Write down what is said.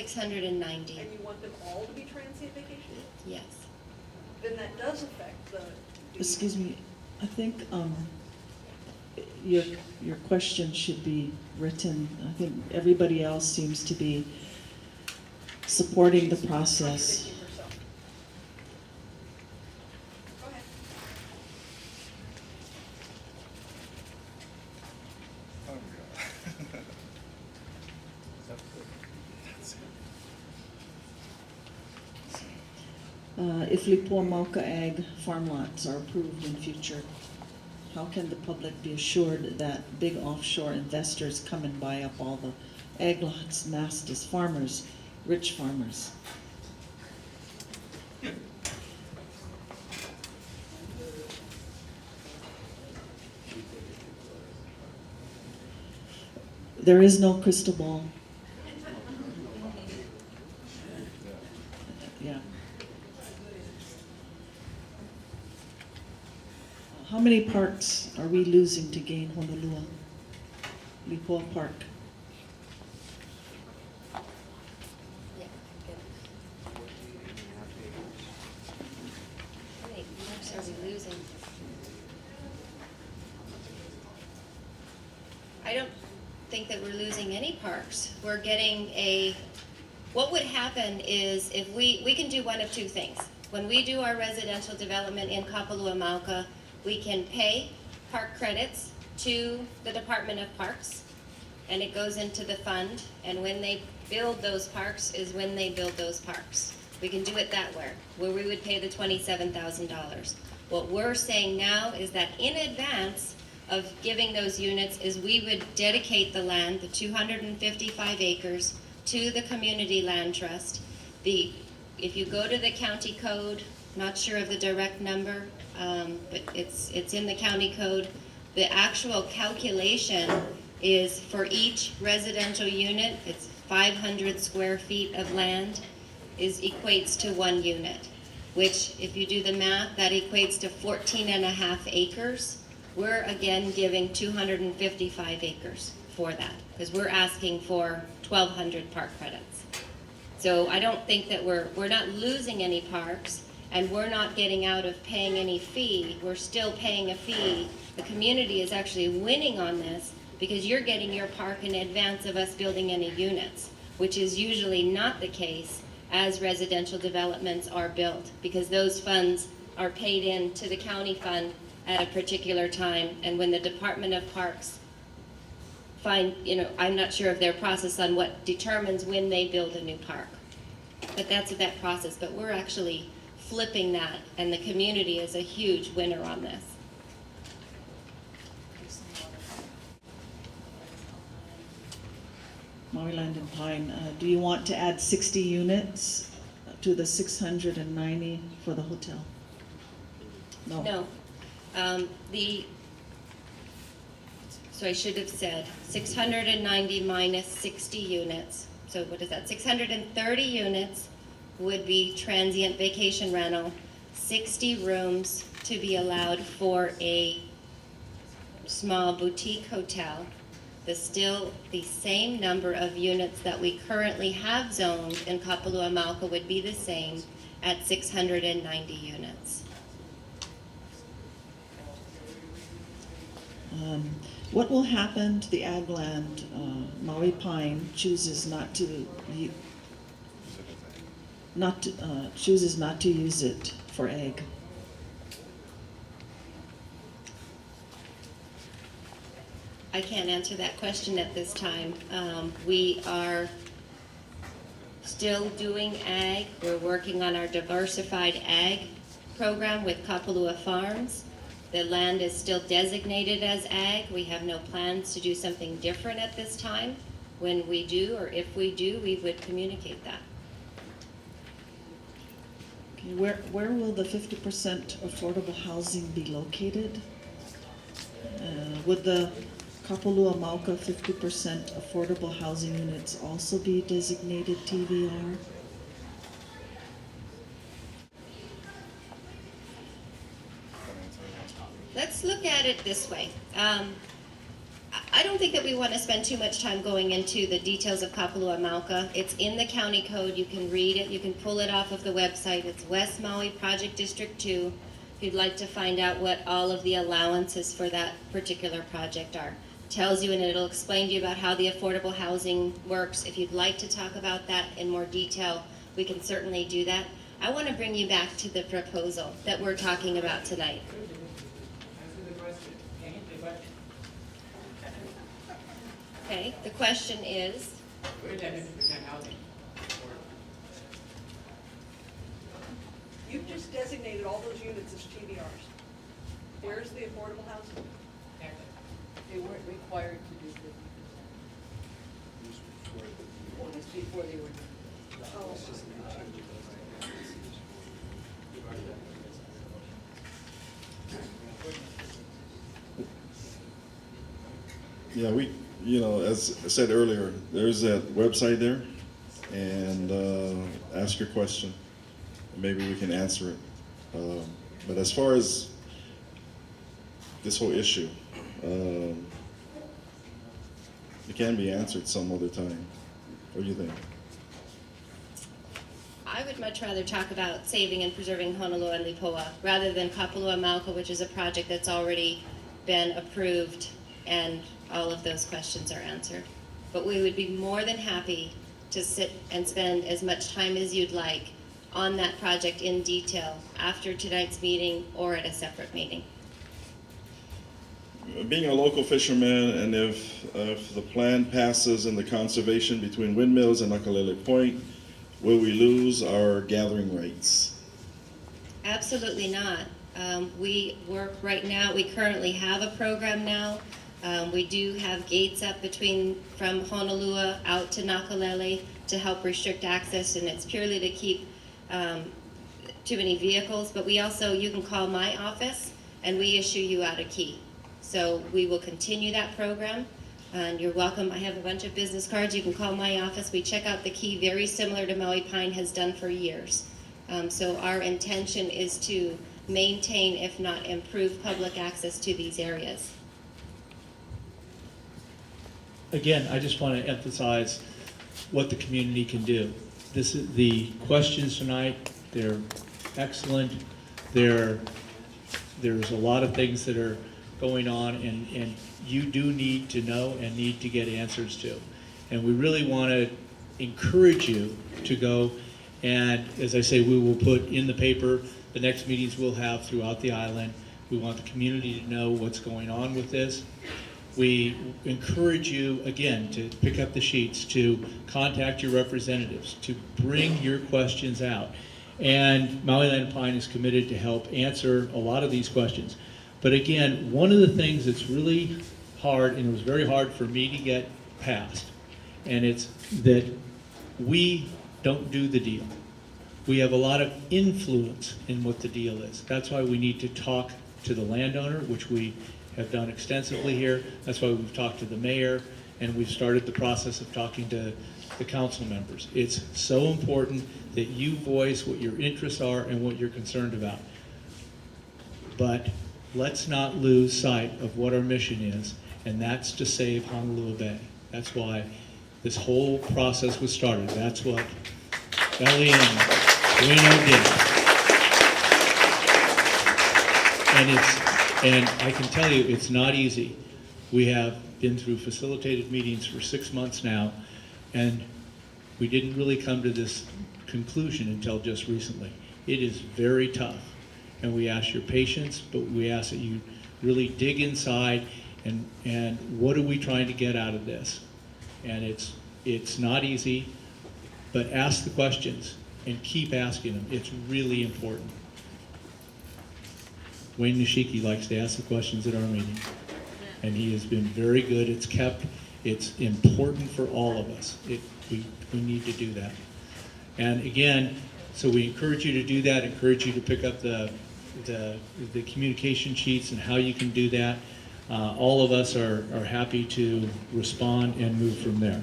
690. And you want them all to be transient vacation? Yes. Then that does affect the. Excuse me, I think your question should be written. I think everybody else seems to be supporting the process. Contradicting herself. Go ahead. Oh, God. If Lipua Mauka Ag farm lots are approved in future, how can the public be assured that big offshore investors come and buy up all the ag lots massed as farmers, rich farmers? There is no crystal ball. Yeah. How many parks are we losing to gain Honolua? Lipua Park. Yeah, good. How many parks are we losing? I don't think that we're losing any parks. We're getting what would happen is if we can do one of two things. When we do our residential development in Kapalua Mauka, we can pay park credits to the Department of Parks, and it goes into the fund, and when they build those parks is when they build those parks. We can do it that way, where we would pay the $27,000. What we're saying now is that in advance of giving those units is we would dedicate the land, the 255 acres, to the Community Land Trust. If you go to the county code, not sure of the direct number, but it's in the county code. The actual calculation is for each residential unit, it's 500 square feet of land equates to 1 unit, which if you do the math, that equates to 14.5 acres. We're again giving 255 acres for that, because we're asking for 1,200 park credits. So I don't think that we're not losing any parks, and we're not getting out of paying any fee. We're still paying a fee. The community is actually winning on this because you're getting your park in advance of us building any units, which is usually not the case as residential developments are built, because those funds are paid in to the county fund at a particular time, and when the Department of Parks find, I'm not sure of their process on what determines when they build a new park. But that's that process, but we're actually flipping that, and the community is a huge winner on this. Maui Land and Pine, do you want to add 60 units to the 690 for the hotel? No. No. So I should have said 690 minus 60 units. So what is that? 630 units would be transient vacation rental, 60 rooms to be allowed for a small boutique hotel. Still the same number of units that we currently have zoned in Kapalua Mauka would be the same at 690 units. What will happen to the ag land? Maui Pine chooses not to use it for ag. I can't answer that question at this time. We are still doing ag. We're working on our diversified ag program with Kapalua Farms. The land is still designated as ag. We have no plans to do something different at this time. When we do, or if we do, we would communicate that. Okay, where will the 50% affordable housing be located? Would the Kapalua Mauka 50% affordable housing units also be designated TVR? Let's look at it this way. I don't think that we want to spend too much time going into the details of Kapalua Mauka. It's in the county code. You can read it. You can pull it off of the website. It's West Maui Project District 2. If you'd like to find out what all of the allowances for that particular project are. Tells you, and it'll explain to you about how the affordable housing works. If you'd like to talk about that in more detail, we can certainly do that. I want to bring you back to the proposal that we're talking about tonight. Okay, the question is, You've just designated all those units as TBRs. Where's the affordable housing? They weren't required to do 50%. Well, it's before they were. Oh, Yeah, as I said earlier, there's that website there, and ask your question. Maybe we can answer it. But as far as this whole issue, it can be answered some other time. What do you think? I would much rather talk about saving and preserving Honolua and Lipoa rather than Kapalua Mauka, which is a project that's already been approved and all of those questions are answered. But we would be more than happy to sit and spend as much time as you'd like on that project in detail after tonight's meeting or at a separate meeting. Being a local fisherman, and if the plan passes in the conservation between Windmills and Nakalele Point, will we lose our gathering rights? Absolutely not. We work right now, we currently have a program now. We do have gates up from Honolua out to Nakalele to help restrict access, and it's purely to keep too many vehicles. But we also, you can call my office and we issue you out a key. So we will continue that program, and you're welcome. I have a bunch of business cards. You can call my office. We check out the key very similar to Maui Pine has done for years. So our intention is to maintain, if not improve, public access to these areas. Again, I just want to emphasize what the community can do. This is the questions tonight. They're excellent. There's a lot of things that are going on, and you do need to know and need to get answers to. And we really want to encourage you to go, and as I say, we will put in the paper the next meetings we'll have throughout the island. We want the community to know what's going on with this. We encourage you, again, to pick up the sheets, to contact your representatives, to bring your questions out. And Maui Land Pine is committed to help answer a lot of these questions. But again, one of the things that's really hard, and it was very hard for me to get past, and it's that we don't do the deal. We have a lot of influence in what the deal is. That's why we need to talk to the landowner, which we have done extensively here. That's why we've talked to the mayor, and we've started the process of talking to the council members. It's so important that you voice what your interests are and what you're concerned about. But let's not lose sight of what our mission is, and that's to save Honolua Bay. That's why this whole process was started. That's what Ellie and Bueno did. And I can tell you, it's not easy. We have been through facilitated meetings for 6 months now, and we didn't really come to this conclusion until just recently. It is very tough, and we ask your patience, but we ask that you really dig inside and what are we trying to get out of this? And it's not easy, but ask the questions and keep asking them. It's really important. Wayne Nishiki likes to ask the questions at our meeting, and he has been very good. It's important for all of us. We need to do that. And again, so we encourage you to do that, encourage you to pick up the communication sheets and how you can do that. All of us are happy to respond and move from there.